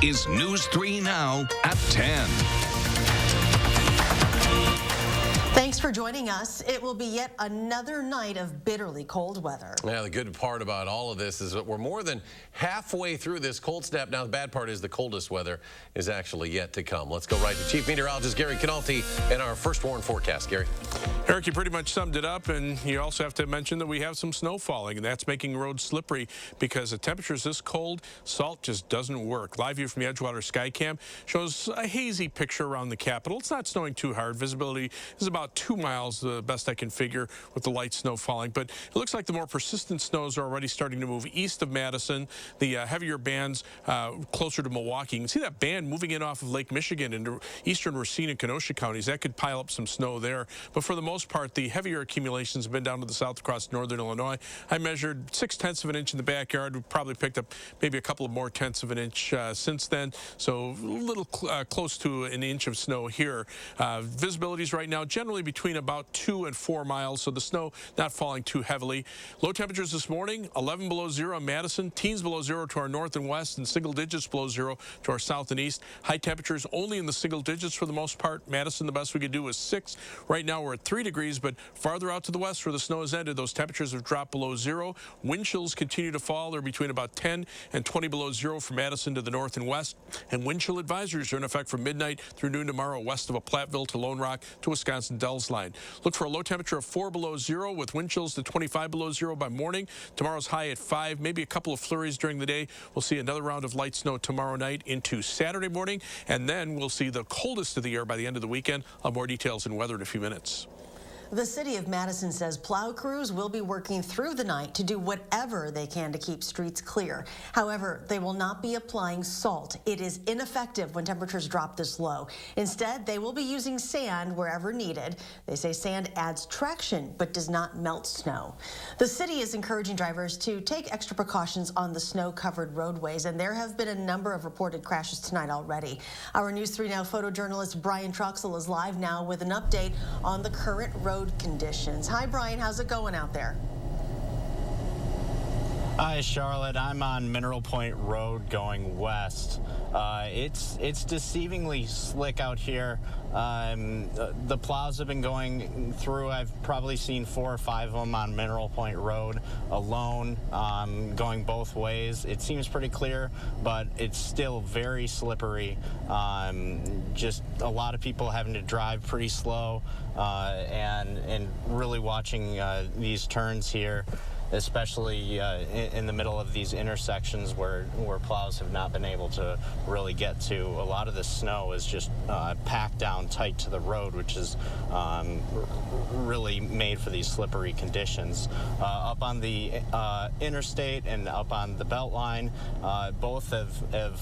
is News 3 Now at 10. Thanks for joining us. It will be yet another night of bitterly cold weather. Yeah, the good part about all of this is that we're more than halfway through this cold snap. Now, the bad part is the coldest weather is actually yet to come. Let's go right to Chief Meteorologist Gary Canalti and our first warn forecast. Gary. Eric, you pretty much summed it up, and you also have to mention that we have some snow falling, and that's making roads slippery because the temperature's this cold, salt just doesn't work. Live view from the Edgewater Skycam shows a hazy picture around the Capitol. It's not snowing too hard. Visibility is about 2 miles, the best I can figure, with the light snow falling. But it looks like the more persistent snows are already starting to move east of Madison. The heavier bands closer to Milwaukee. You can see that band moving in off of Lake Michigan into eastern Racine and Kenosha counties. That could pile up some snow there. But for the most part, the heavier accumulations have been down to the south across northern Illinois. I measured 0.6 of an inch in the backyard. We probably picked up maybe a couple of more tenths of an inch since then. So a little close to an inch of snow here. Visibilities right now generally between about 2 and 4 miles, so the snow not falling too heavily. Low temperatures this morning, 11 below zero in Madison, teens below zero to our north and west, and single digits below zero to our south and east. High temperatures only in the single digits for the most part. Madison, the best we could do was 6. Right now we're at 3 degrees, but farther out to the west where the snow has ended, those temperatures have dropped below zero. Wind chills continue to fall. They're between about 10 and 20 below zero from Madison to the north and west. And wind chill advisories are in effect from midnight through noon tomorrow west of Platteville to Lone Rock to Wisconsin Dells line. Look for a low temperature of 4 below zero with wind chills to 25 below zero by morning. Tomorrow's high at 5, maybe a couple of flurries during the day. We'll see another round of light snow tomorrow night into Saturday morning, and then we'll see the coldest of the year by the end of the weekend. I'll have more details in weather in a few minutes. The city of Madison says plow crews will be working through the night to do whatever they can to keep streets clear. However, they will not be applying salt. It is ineffective when temperatures drop this low. Instead, they will be using sand wherever needed. They say sand adds traction but does not melt snow. The city is encouraging drivers to take extra precautions on the snow-covered roadways, and there have been a number of reported crashes tonight already. Our News 3 Now photojournalist Brian Troxel is live now with an update on the current road conditions. Hi, Brian. How's it going out there? Hi, Charlotte. I'm on Mineral Point Road going west. It's deceivingly slick out here. The plows have been going through. I've probably seen 4 or 5 of them on Mineral Point Road alone, going both ways. It seems pretty clear, but it's still very slippery. Just a lot of people having to drive pretty slow and really watching these turns here, especially in the middle of these intersections where plows have not been able to really get to. A lot of the snow is just packed down tight to the road, which is really made for these slippery conditions. Up on the interstate and up on the belt line, both have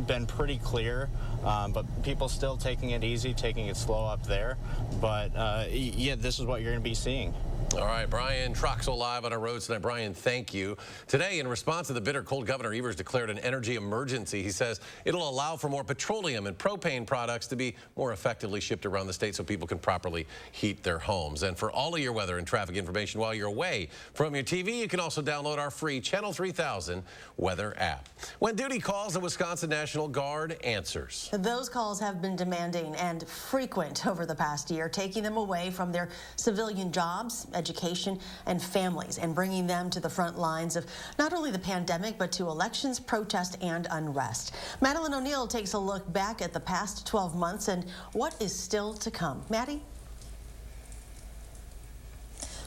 been pretty clear, but people still taking it easy, taking it slow up there. But yeah, this is what you're going to be seeing. All right, Brian Troxel live on our roads tonight. Brian, thank you. Today, in response to the bitter cold, Governor Evers declared an energy emergency. He says it'll allow for more petroleum and propane products to be more effectively shipped around the state so people can properly heat their homes. And for all of your weather and traffic information while you're away from your TV, you can also download our free Channel 3000 weather app. When duty calls, the Wisconsin National Guard answers. Those calls have been demanding and frequent over the past year, taking them away from their civilian jobs, education, and families, and bringing them to the front lines of not only the pandemic, but to elections, protest, and unrest. Madeline O'Neill takes a look back at the past 12 months and what is still to come. Maddie?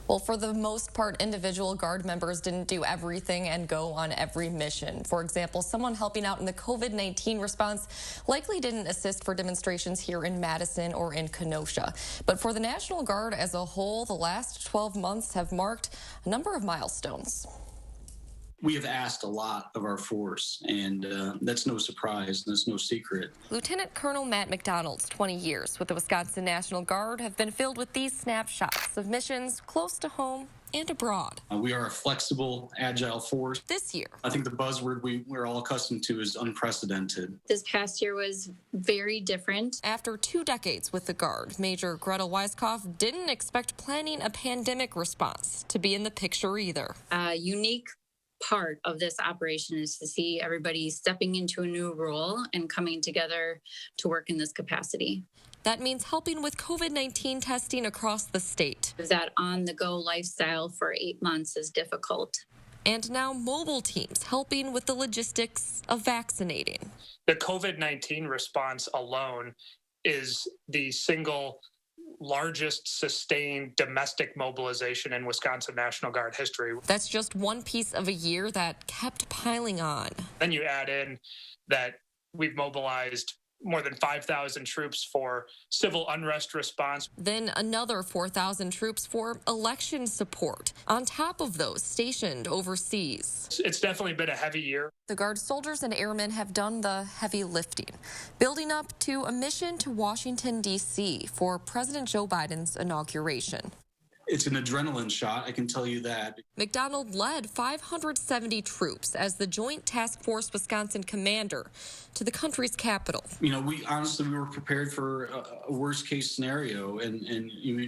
Well, for the most part, individual Guard members didn't do everything and go on every mission. For example, someone helping out in the COVID-19 response likely didn't assist for demonstrations here in Madison or in Kenosha. But for the National Guard as a whole, the last 12 months have marked a number of milestones. We have asked a lot of our force, and that's no surprise, that's no secret. Lieutenant Colonel Matt McDonald's 20 years with the Wisconsin National Guard have been filled with these snapshots of missions close to home and abroad. We are a flexible, agile force. This year, I think the buzzword we're all accustomed to is unprecedented. This past year was very different. After 2 decades with the Guard, Major Gretel Weiskopf didn't expect planning a pandemic response to be in the picture either. Unique part of this operation is to see everybody stepping into a new role and coming together to work in this capacity. That means helping with COVID-19 testing across the state. That on-the-go lifestyle for 8 months is difficult. And now mobile teams helping with the logistics of vaccinating. The COVID-19 response alone is the single largest sustained domestic mobilization in Wisconsin National Guard history. That's just one piece of a year that kept piling on. Then you add in that we've mobilized more than 5,000 troops for civil unrest response. Then another 4,000 troops for election support, on top of those stationed overseas. It's definitely been a heavy year. The Guard soldiers and airmen have done the heavy lifting, building up to a mission to Washington, D.C. for President Joe Biden's inauguration. It's an adrenaline shot, I can tell you that. McDonald led 570 troops as the Joint Task Force Wisconsin commander to the country's capital. We were prepared for a worst case scenario and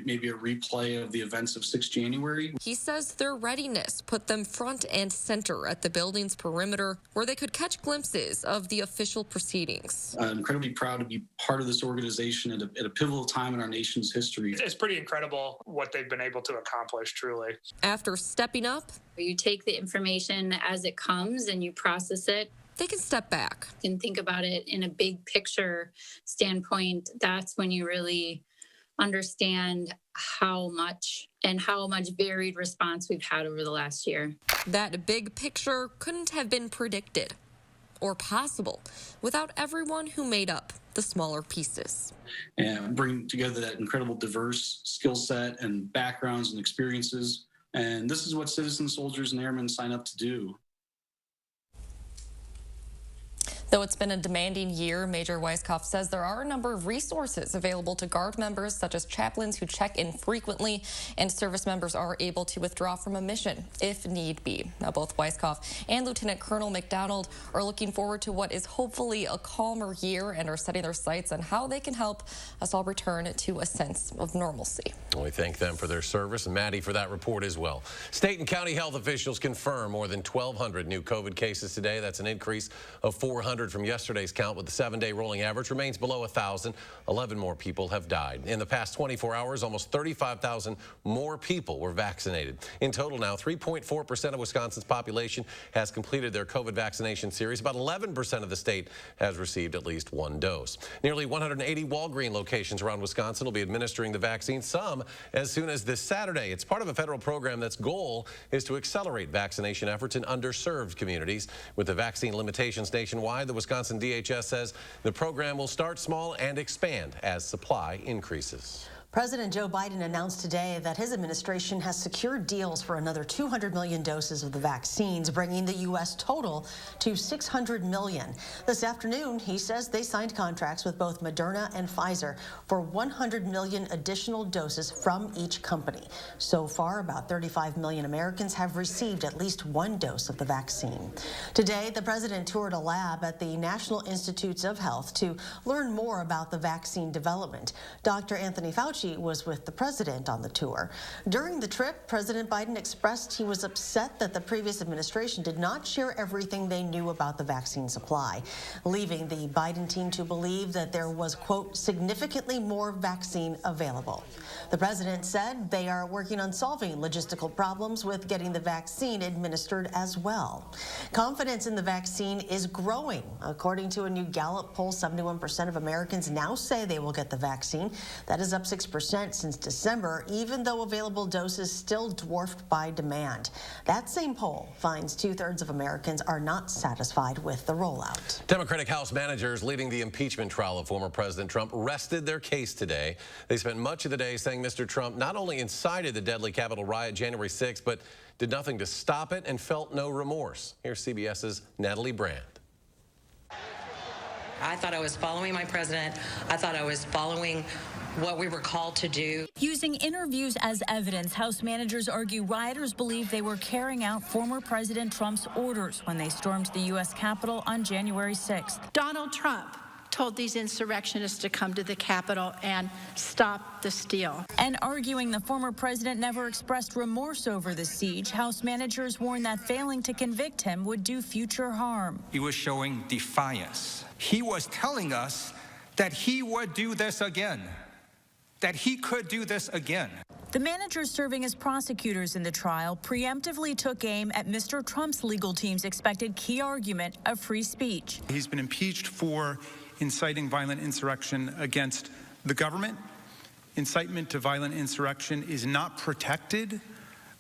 maybe a replay of the events of 6 January. He says their readiness put them front and center at the building's perimeter where they could catch glimpses of the official proceedings. I'm incredibly proud to be part of this organization at a pivotal time in our nation's history. It's pretty incredible what they've been able to accomplish, truly. After stepping up, You take the information as it comes and you process it. they can step back. You can think about it in a big picture standpoint. That's when you really understand how much varied response we've had over the last year. That big picture couldn't have been predicted or possible without everyone who made up the smaller pieces. And bring together that incredible diverse skill set and backgrounds and experiences. And this is what citizen soldiers and airmen sign up to do. Though it's been a demanding year, Major Weisskopf says there are a number of resources available to Guard members, such as chaplains who check in frequently, and service members are able to withdraw from a mission if need be. Now, both Weisskopf and Lieutenant Colonel McDonald are looking forward to what is hopefully a calmer year and are setting their sights on how they can help us all return to a sense of normalcy. We thank them for their service and Maddie for that report as well. State and county health officials confirm more than 1,200 new COVID cases today. That's an increase of 400 from yesterday's count, but the 7-day rolling average remains below 1,000. 11 more people have died. In the past 24 hours, almost 35,000 more people were vaccinated. In total now, 3.4% of Wisconsin's population has completed their COVID vaccination series. About 11% of the state has received at least one dose. Nearly 180 Walgreens locations around Wisconsin will be administering the vaccine, some as soon as this Saturday. It's part of a federal program that's goal is to accelerate vaccination efforts in underserved communities. With the vaccine limitations nationwide, the Wisconsin DHS says the program will start small and expand as supply increases. President Joe Biden announced today that his administration has secured deals for another 200 million doses of the vaccines, bringing the U.S. total to 600 million. This afternoon, he says they signed contracts with both Moderna and Pfizer for 100 million additional doses from each company. So far, about 35 million Americans have received at least one dose of the vaccine. Today, the president toured a lab at the National Institutes of Health to learn more about the vaccine development. Dr. Anthony Fauci was with the president on the tour. During the trip, President Biden expressed he was upset that the previous administration did not share everything they knew about the vaccine supply, leaving the Biden team to believe that there was, quote, significantly more vaccine available. The president said they are working on solving logistical problems with getting the vaccine administered as well. Confidence in the vaccine is growing. According to a new Gallup poll, 71% of Americans now say they will get the vaccine. That is up 6% since December, even though available doses still dwarfed by demand. That same poll finds 2/3 of Americans are not satisfied with the rollout. Democratic House managers leading the impeachment trial of former President Trump rested their case today. They spent much of the day saying Mr. Trump not only incited the deadly Capitol riot January 6th, but did nothing to stop it and felt no remorse. Here's CBS's Natalie Brand. I thought I was following my president. I thought I was following what we were called to do. Using interviews as evidence, House managers argue rioters believe they were carrying out former President Trump's orders when they stormed the U.S. Capitol on January 6th. Donald Trump told these insurrectionists to come to the Capitol and stop the steal. And arguing the former president never expressed remorse over the siege, House managers warned that failing to convict him would do future harm. He was showing defiance. He was telling us that he would do this again, that he could do this again. The managers serving as prosecutors in the trial preemptively took aim at Mr. Trump's legal team's expected key argument of free speech. He's been impeached for inciting violent insurrection against the government. Incitement to violent insurrection is not protected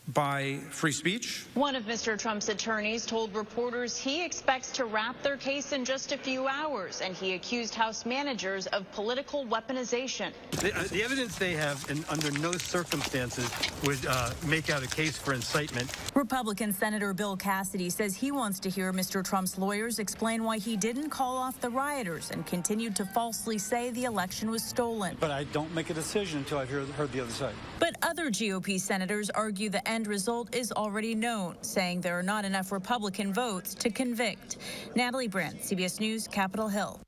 by free speech. One of Mr. Trump's attorneys told reporters he expects to wrap their case in just a few hours, and he accused House managers of political weaponization. The evidence they have, and under no circumstances, would make out a case for incitement. Republican Senator Bill Cassidy says he wants to hear Mr. Trump's lawyers explain why he didn't call off the rioters and continued to falsely say the election was stolen. But I don't make a decision until I've heard the other side. But other GOP senators argue the end result is already known, saying there are not enough Republican votes to convict. Natalie Brandt, CBS News, Capitol Hill.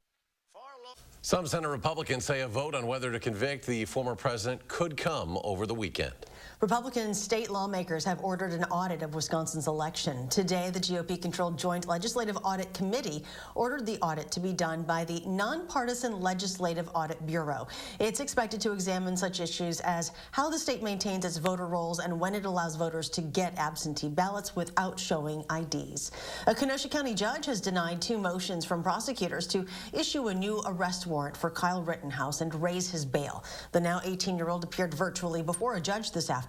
Some Senate Republicans say a vote on whether to convict the former president could come over the weekend. Republican state lawmakers have ordered an audit of Wisconsin's election. Today, the GOP-controlled Joint Legislative Audit Committee ordered the audit to be done by the Nonpartisan Legislative Audit Bureau. It's expected to examine such issues as how the state maintains its voter rolls and when it allows voters to get absentee ballots without showing IDs. A Kenosha County judge has denied 2 motions from prosecutors to issue a new arrest warrant for Kyle Rittenhouse and raise his bail. The now 18-year-old appeared virtually before a judge this afternoon.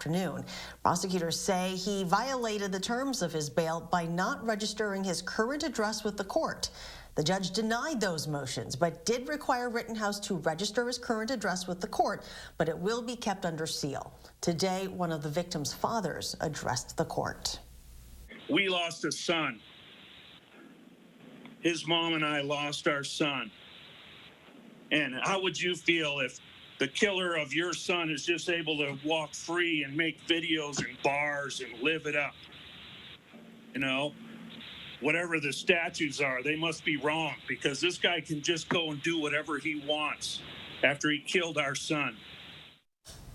Prosecutors say he violated the terms of his bail by not registering his current address with the court. The judge denied those motions, but did require Rittenhouse to register his current address with the court, but it will be kept under seal. Today, one of the victim's fathers addressed the court. We lost a son. His mom and I lost our son. And how would you feel if the killer of your son is just able to walk free and make videos in bars and live it up? You know, whatever the statutes are, they must be wrong, because this guy can just go and do whatever he wants after he killed our son.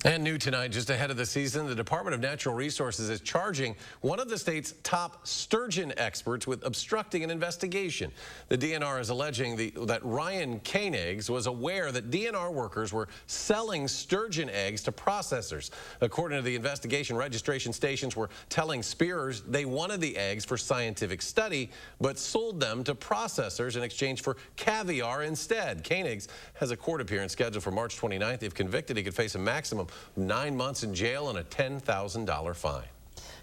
And new tonight, just ahead of the season, the Department of Natural Resources is charging one of the state's top sturgeon experts with obstructing an investigation. The DNR is alleging that Ryan Koenigs was aware that DNR workers were selling sturgeon eggs to processors. According to the investigation, registration stations were telling spearers they wanted the eggs for scientific study, but sold them to processors in exchange for caviar instead. Koenigs has a court appearance scheduled for March 29th. If convicted, he could face a maximum 9 months in jail and a $10,000 fine.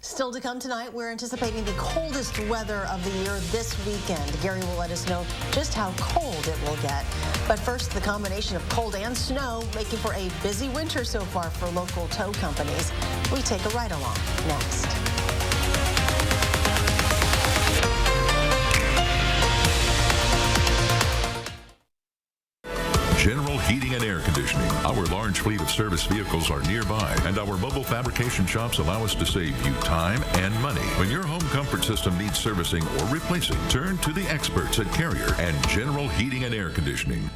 Still to come tonight, we're anticipating the coldest weather of the year this weekend. Gary will let us know just how cold it will get. But first, the combination of cold and snow making for a busy winter so far for local tow companies. We take a ride along next. General Heating and Air Conditioning. Our large fleet of service vehicles are nearby, and our mobile fabrication shops allow us to save you time and money. When your home comfort system needs servicing or replacing, turn to the experts at Carrier and General Heating and Air Conditioning.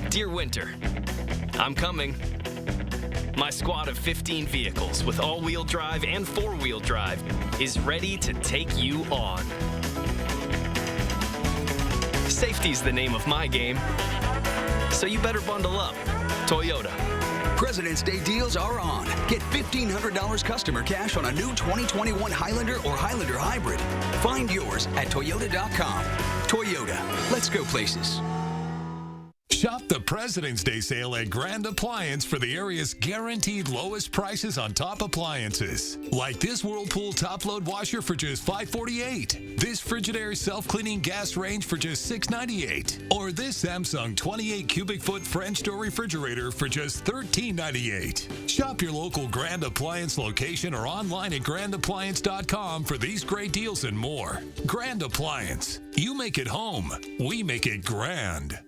Dear Winter, I'm coming. My squad of 15 vehicles with all-wheel drive and four-wheel drive is ready to take you on. Safety's the name of my game. So you better bundle up. Toyota. President's Day deals are on. Get $1,500 customer cash on a new 2021 Highlander or Highlander Hybrid. Find yours at Toyota.com. Toyota. Let's go places. Shop the President's Day sale at Grand Appliance for the area's guaranteed lowest prices on top appliances. Like this Whirlpool top-load washer for just $548. This Frigidaire self-cleaning gas range for just $698. Or this Samsung 28 cubic foot French door refrigerator for just $1398. Shop your local Grand Appliance location or online at grandappliance.com for these great deals and more. Grand Appliance. You make it home. We make it grand.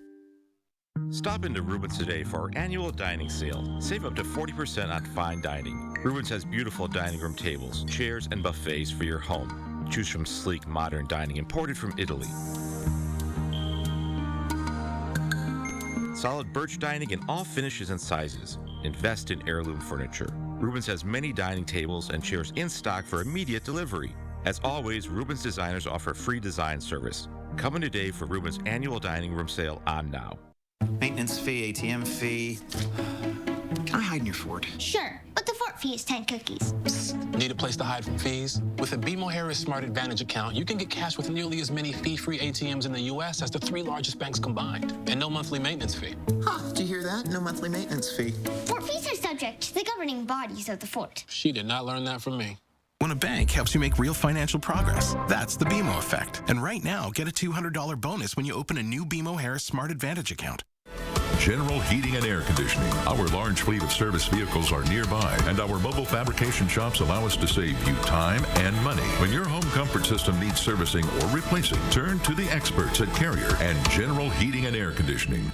Stop into Rubens today for our annual dining sale. Save up to 40% on fine dining. Rubens has beautiful dining room tables, chairs, and buffets for your home. Choose from sleek, modern dining imported from Italy. Solid birch dining in all finishes and sizes. Invest in heirloom furniture. Rubens has many dining tables and chairs in stock for immediate delivery. As always, Rubens designers offer free design service. Come in today for Rubens' annual dining room sale on now. Maintenance fee, ATM fee. Can I hide in your fort? Sure, but the fort fee is 10 cookies. Need a place to hide from fees? With a BMO Harris Smart Advantage account, you can get cash with nearly as many fee-free ATMs in the U.S. as the 3 largest banks combined, and no monthly maintenance fee. Huh, did you hear that? No monthly maintenance fee. Fort fees are subject to the governing bodies of the fort. She did not learn that from me. When a bank helps you make real financial progress, that's the BMO effect. And right now, get a $200 bonus when you open a new BMO Harris Smart Advantage account. General Heating and Air Conditioning. Our large fleet of service vehicles are nearby, and our mobile fabrication shops allow us to save you time and money. When your home comfort system needs servicing or replacing, turn to the experts at Carrier and General Heating and Air Conditioning.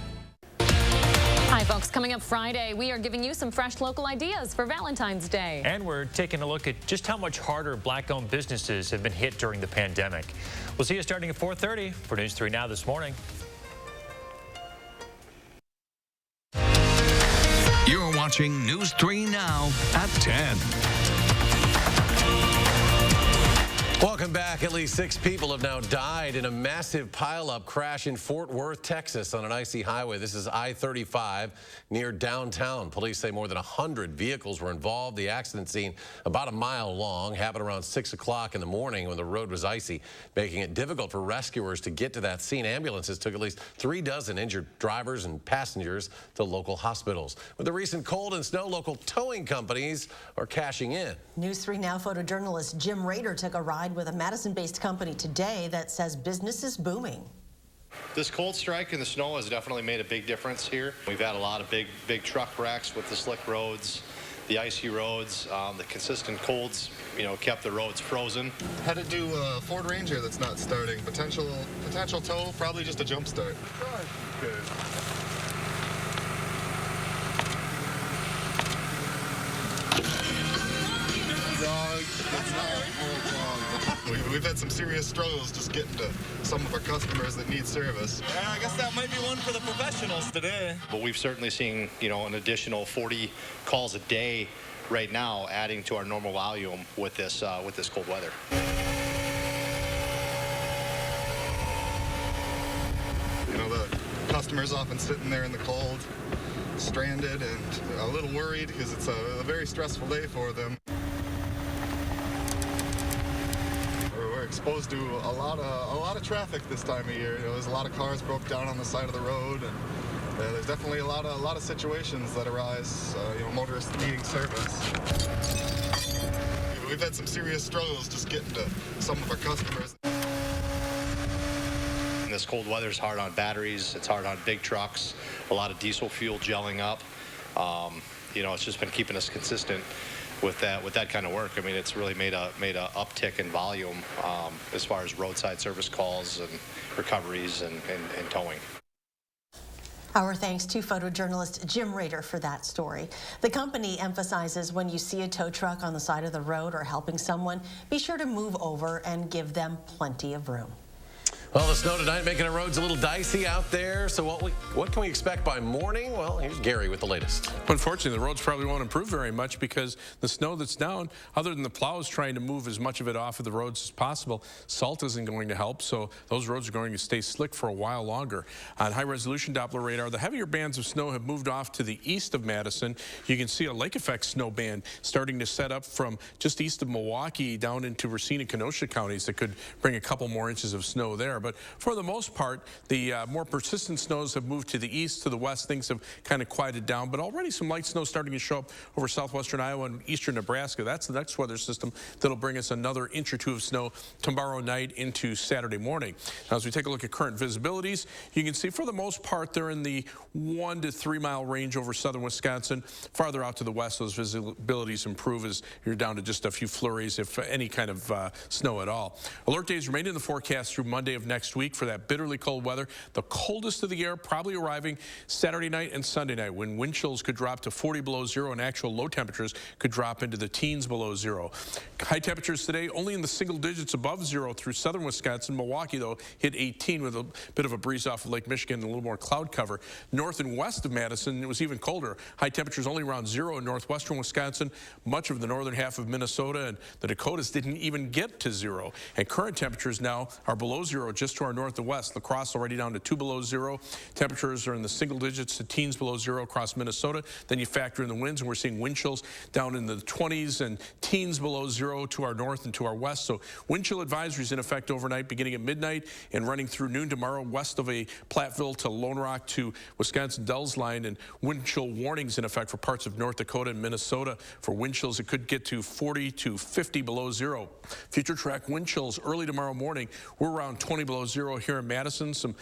Hi, folks. Coming up Friday, we are giving you some fresh local ideas for Valentine's Day. And we're taking a look at just how much harder black-owned businesses have been hit during the pandemic. We'll see you starting at 4:30 for News 3 Now this morning. You're watching News 3 Now at 10. Welcome back. At least 6 people have now died in a massive pileup crash in Fort Worth, Texas on an icy highway. This is I-35 near downtown. Police say more than 100 vehicles were involved. The accident scene, about a mile long, happened around 6 o'clock in the morning when the road was icy, making it difficult for rescuers to get to that scene. Ambulances took at least 3 dozen injured drivers and passengers to local hospitals. With the recent cold and snow, local towing companies are cashing in. News 3 Now photojournalist Jim Rader took a ride with a Madison-based company today that says business is booming. This cold strike and the snow has definitely made a big difference here. We've had a lot of big truck wrecks with the slick roads, the icy roads. The consistent colds, kept the roads frozen. Had to do a Ford Ranger that's not starting. Potential tow, probably just a jump start. Good. We've had some serious struggles just getting to some of our customers that need service. Yeah, I guess that might be one for the professionals today. But we've certainly seen, an additional 40 calls a day right now, adding to our normal volume with this cold weather. The customers often sitting there in the cold, stranded, and a little worried because it's a very stressful day for them. We're exposed to a lot of traffic this time of year. There's a lot of cars broke down on the side of the road, and there's definitely a lot of situations that arise. Motorists needing service. We've had some serious struggles just getting to some of our customers. This cold weather is hard on batteries. It's hard on big trucks. A lot of diesel fuel gelling up. It's just been keeping us consistent with that kind of work. I mean, it's really made a uptick in volume as far as roadside service calls and recoveries and towing. Our thanks to photojournalist Jim Rader for that story. The company emphasizes when you see a tow truck on the side of the road or helping someone, be sure to move over and give them plenty of room. Well, the snow tonight making our roads a little dicey out there. So what can we expect by morning? Well, here's Gary with the latest. Unfortunately, the roads probably won't improve very much because the snow that's down, other than the plows trying to move as much of it off of the roads as possible, salt isn't going to help. So those roads are going to stay slick for a while longer. On high-resolution Doppler radar, the heavier bands of snow have moved off to the east of Madison. You can see a lake effect snow band starting to set up from just east of Milwaukee down into Racine and Kenosha counties that could bring a couple more inches of snow there. But for the most part, the more persistent snows have moved to the east, to the west. Things have kind of quieted down, but already some light snow starting to show up over southwestern Iowa and eastern Nebraska. That's the next weather system that'll bring us another inch or two of snow tomorrow night into Saturday morning. Now, as we take a look at current visibilities, you can see for the most part they're in the 1 to 3 mile range over southern Wisconsin. Farther out to the west, those visibilities improve as you're down to just a few flurries, if any kind of snow at all. Alert days remain in the forecast through Monday of next week for that bitterly cold weather. The coldest of the year probably arriving Saturday night and Sunday night, when wind chills could drop to 40 below zero and actual low temperatures could drop into the teens below zero. High temperatures today only in the single digits above zero through southern Wisconsin. Milwaukee, though, hit 18 with a bit of a breeze off of Lake Michigan and a little more cloud cover. North and west of Madison, it was even colder. High temperatures only around zero in northwestern Wisconsin. Much of the northern half of Minnesota and the Dakotas didn't even get to zero. And current temperatures now are below zero just to our north and west. La Crosse already down to 2 below zero. Temperatures are in the single digits to teens below zero across Minnesota. Then you factor in the winds, and we're seeing wind chills down in the 20s and teens below zero to our north and to our west. So wind chill advisories in effect overnight beginning at midnight and running through noon tomorrow west of a Platteville to Lone Rock to Wisconsin Dells line, and wind chill warnings in effect for parts of North Dakota and Minnesota for wind chills that could get to 40 to 50 below zero. Future track wind chills early tomorrow morning. We're around 20 below zero here in Madison, some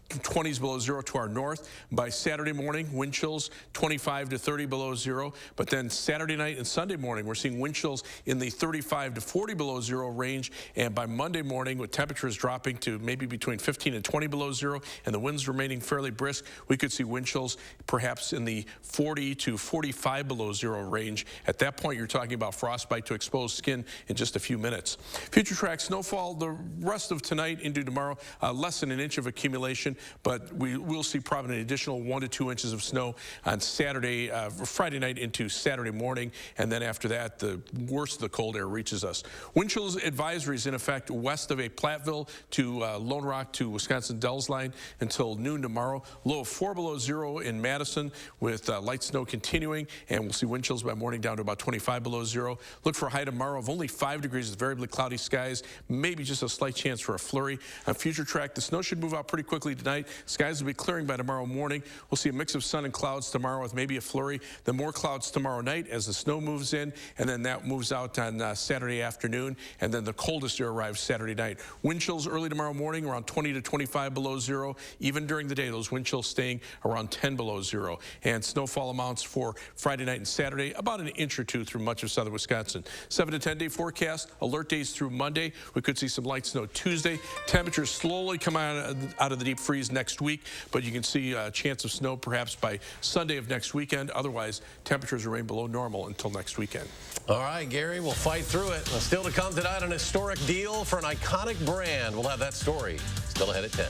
20s below zero to our north. By Saturday morning, wind chills 25 to 30 below zero. But then Saturday night and Sunday morning, we're seeing wind chills in the 35 to 40 below zero range. And by Monday morning, with temperatures dropping to maybe between 15 and 20 below zero and the winds remaining fairly brisk, we could see wind chills perhaps in the 40 to 45 below zero range. At that point, you're talking about frostbite to exposed skin in just a few minutes. Future track snowfall the rest of tonight into tomorrow, less than an inch of accumulation, but we will see probably an additional 1 to 2 inches of snow on Saturday, Friday night into Saturday morning, and then after that, the worst of the cold air reaches us. Wind chills advisories in effect west of a Platteville to Lone Rock to Wisconsin Dells line until noon tomorrow. Low of 4 below zero in Madison with light snow continuing, and we'll see wind chills by morning down to about 25 below zero. Look for a high tomorrow of only 5 degrees with variably cloudy skies, maybe just a slight chance for a flurry. On future track, the snow should move out pretty quickly tonight. Skies will be clearing by tomorrow morning. We'll see a mix of sun and clouds tomorrow with maybe a flurry. Then more clouds tomorrow night as the snow moves in, and then that moves out on Saturday afternoon, and then the coldest air arrives Saturday night. Wind chills early tomorrow morning around 20 to 25 below zero. Even during the day, those wind chills staying around 10 below zero. And snowfall amounts for Friday night and Saturday, about an inch or two through much of southern Wisconsin. 7 to 10 day forecast, alert days through Monday. We could see some light snow Tuesday. Temperatures slowly come out of the deep freeze next week, but you can see a chance of snow perhaps by Sunday of next weekend. Otherwise, temperatures remain below normal until next weekend. All right, Gary, we'll fight through it. Still to come tonight, an historic deal for an iconic brand. We'll have that story still ahead at 10.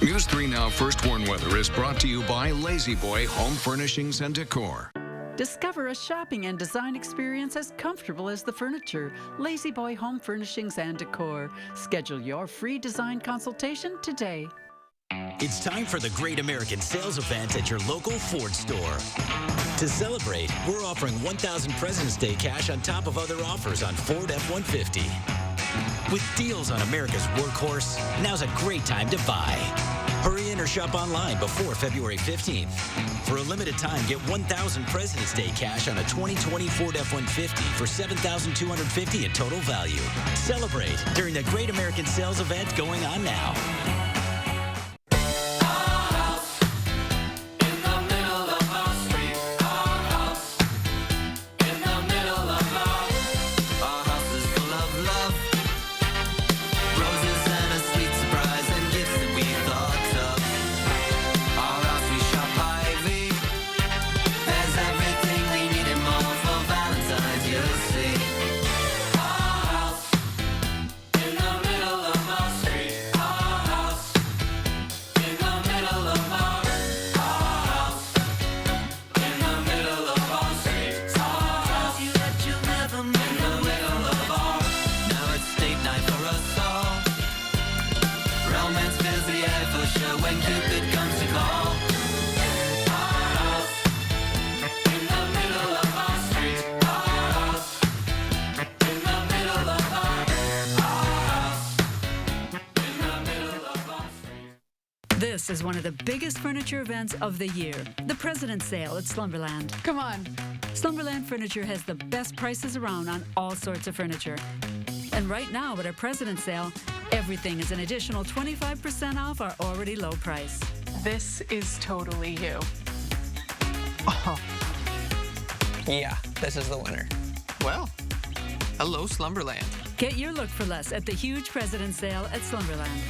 News 3 Now First Warn Weather is brought to you by Lazy Boy Home Furnishings and Decor. Discover a shopping and design experience as comfortable as the furniture. Lazy Boy Home Furnishings and Decor. Schedule your free design consultation today. It's time for the Great American Sales Event at your local Ford store. To celebrate, we're offering $1,000 President's Day cash on top of other offers on Ford F-150. With deals on America's workhorse, now's a great time to buy. Hurry in or shop online before February 15th. For a limited time, get $1,000 President's Day cash on a 2020 Ford F-150 for $7,250 in total value. Celebrate during the Great American Sales Event going on now. This is one of the biggest furniture events of the year, the President's Sale at Slumberland. Come on. Slumberland Furniture has the best prices around on all sorts of furniture. And right now at our President's Sale, everything is an additional 25% off our already low price. This is totally you. Oh, Yeah, this is the winner. Well, hello, Slumberland. Get your look for less at the huge President's Sale at Slumberland.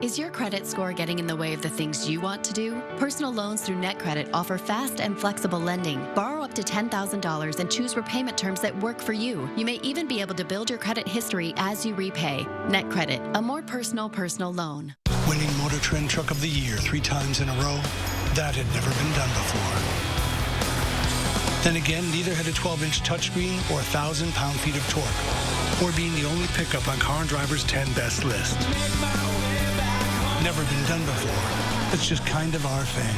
Is your credit score getting in the way of the things you want to do? Personal loans through NetCredit offer fast and flexible lending. Borrow up to $10,000 and choose repayment terms that work for you. You may even be able to build your credit history as you repay. NetCredit, a more personal loan. Winning Motor Trend Truck of the Year 3 times in a row, that had never been done before. Then again, neither had a 12-inch touchscreen or 1,000 pound-feet of torque, or being the only pickup on Car and Driver's 10 best list. Never been done before. It's just kind of our thing.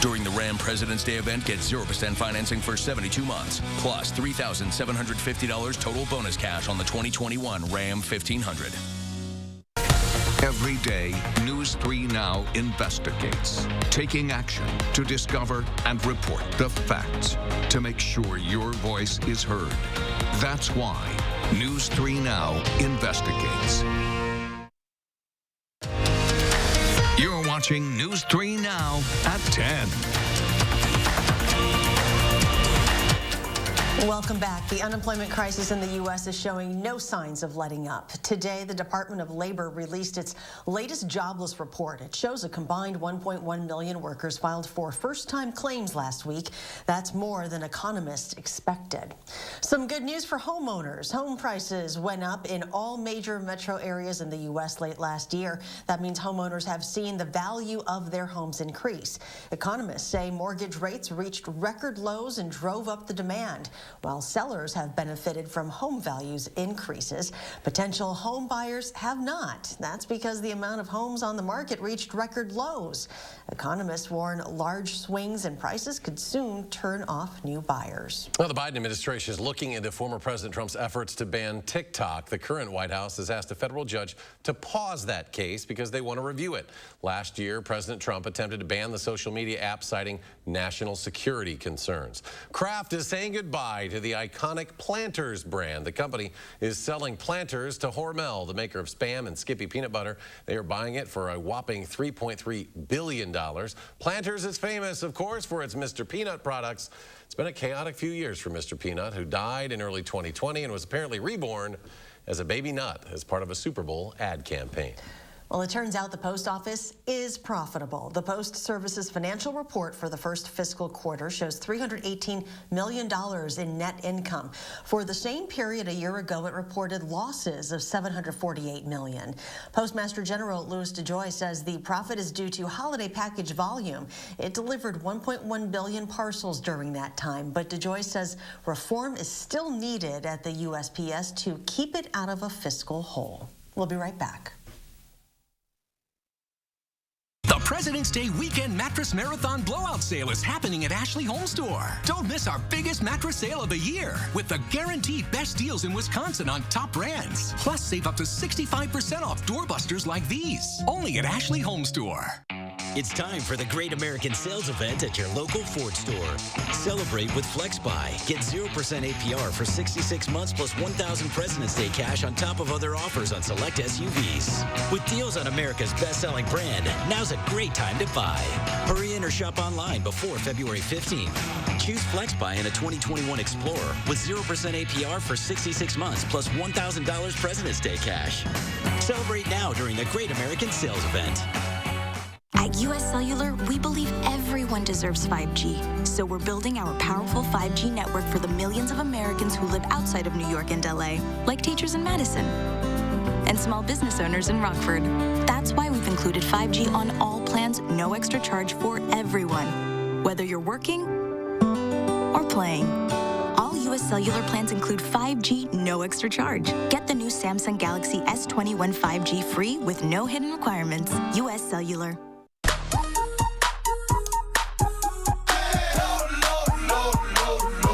During the Ram President's Day event, get 0% financing for 72 months, plus $3,750 total bonus cash on the 2021 Ram 1500. Every day, News 3 Now investigates, taking action to discover and report the facts to make sure your voice is heard. That's why News 3 Now investigates. You're watching News 3 Now at 10. Welcome back. The unemployment crisis in the U.S. is showing no signs of letting up. Today, the Department of Labor released its latest jobless report. It shows a combined 1.1 million workers filed for first-time claims last week. That's more than economists expected. Some good news for homeowners. Home prices went up in all major metro areas in the U.S. late last year. That means homeowners have seen the value of their homes increase. Economists say mortgage rates reached record lows and drove up the demand, while sellers have benefited from home values increases. Potential home buyers have not. That's because the amount of homes on the market reached record lows. Economists warn large swings in prices could soon turn off new buyers. Well, the Biden administration is looking into former President Trump's efforts to ban TikTok. The current White House has asked a federal judge to pause that case because they want to review it. Last year, President Trump attempted to ban the social media app, citing national security concerns. Kraft is saying goodbye to the iconic Planters brand. The company is selling Planters to Hormel, the maker of Spam and Skippy peanut butter. They are buying it for a whopping $3.3 billion. Planters is famous, of course, for its Mr. Peanut products. It's been a chaotic few years for Mr. Peanut, who died in early 2020 and was apparently reborn as a baby nut as part of a Super Bowl ad campaign. Well, it turns out the post office is profitable. The Post Service's financial report for the first fiscal quarter shows $318 million in net income. For the same period a year ago, it reported losses of $748 million. Postmaster General Louis DeJoy says the profit is due to holiday package volume. It delivered 1.1 billion parcels during that time, but DeJoy says reform is still needed at the USPS to keep it out of a fiscal hole. We'll be right back. The President's Day Weekend Mattress Marathon Blowout Sale is happening at Ashley Home Store. Don't miss our biggest mattress sale of the year with the guaranteed best deals in Wisconsin on top brands. Plus, save up to 65% off doorbusters like these. Only at Ashley Home Store. It's time for the Great American Sales Event at your local Ford store. Celebrate with FlexBuy. Get 0% APR for 66 months plus $1,000 President's Day cash on top of other offers on select SUVs. With deals on America's best-selling brand, now's a great time to buy. Hurry in or shop online before February 15th. Choose FlexBuy in a 2021 Explorer with 0% APR for 66 months plus $1,000 President's Day cash. Celebrate now during the Great American Sales Event. At US Cellular, we believe everyone deserves 5G. So we're building our powerful 5G network for the millions of Americans who live outside of New York and LA, like teachers in Madison and small business owners in Rockford. That's why we've included 5G on all plans, no extra charge for everyone, whether you're working or playing. All US Cellular plans include 5G, no extra charge. Get the new Samsung Galaxy S21 5G free with no hidden requirements. US Cellular.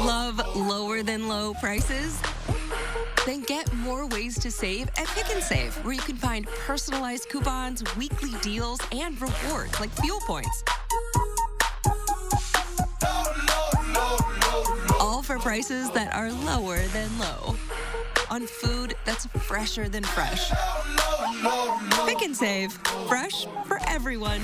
Love lower than low prices? Then get more ways to save at Pick and Save, where you can find personalized coupons, weekly deals, and rewards like fuel points. All for prices that are lower than low. On food that's fresher than fresh. Pick and Save. Fresh for everyone.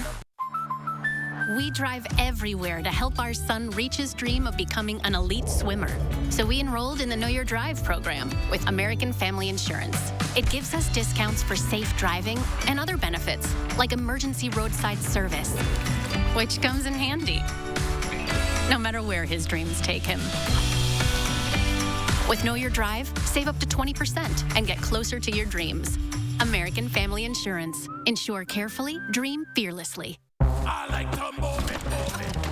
We drive everywhere to help our son reach his dream of becoming an elite swimmer. So we enrolled in the Know Your Drive program with American Family Insurance. It gives us discounts for safe driving and other benefits, like emergency roadside service, which comes in handy, no matter where his dreams take him. With Know Your Drive, save up to 20% and get closer to your dreams. American Family Insurance. Insure carefully, dream fearlessly. I like to move it.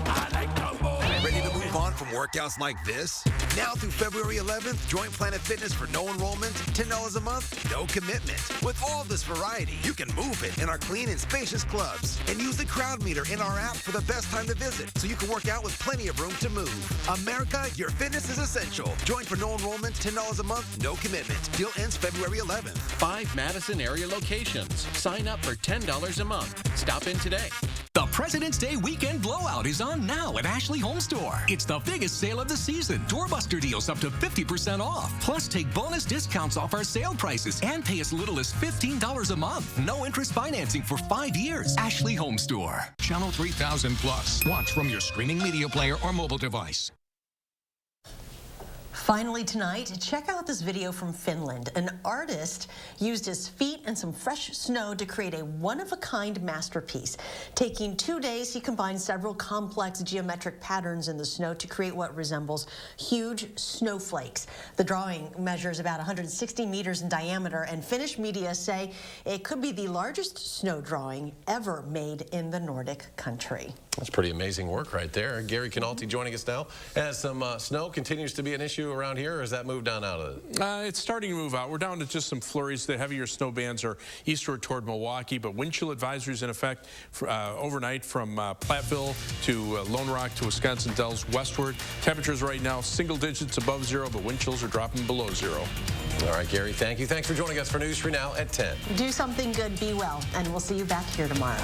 I like to move it. Ready to move on from workouts like this? Now through February 11th, join Planet Fitness for no enrollment, $10 a month, no commitment. With all this variety, you can move it in our clean and spacious clubs. And use the crowd meter in our app for the best time to visit, so you can work out with plenty of room to move. America, your fitness is essential. Join for no enrollment, $10 a month, no commitment. Deal ends February 11th. 5 Madison area locations. Sign up for $10 a month. Stop in today. The President's Day Weekend Blowout is on now at Ashley Home Store. It's the biggest sale of the season. Doorbuster deals up to 50% off. Plus, take bonus discounts off our sale prices and pay as little as $15 a month. No interest financing for 5 years. Ashley Home Store. Channel 3000 Plus. Watch from your streaming media player or mobile device. Finally tonight, check out this video from Finland. An artist used his feet and some fresh snow to create a one-of-a-kind masterpiece. Taking 2 days, he combined several complex geometric patterns in the snow to create what resembles huge snowflakes. The drawing measures about 160 meters in diameter, and Finnish media say it could be the largest snow drawing ever made in the Nordic country. That's pretty amazing work right there. Gary Canalti joining us now. As some snow continues to be an issue around here, or has that moved on out of it? It's starting to move out. We're down to just some flurries. The heavier snow bands are eastward toward Milwaukee, but wind chill advisories in effect for, overnight from Platteville to Lone Rock to Wisconsin Dells westward. Temperatures right now single digits above zero, but wind chills are dropping below zero. All right, Gary, thank you. Thanks for joining us for News 3 Now at 10. Do something good, be well, and we'll see you back here tomorrow.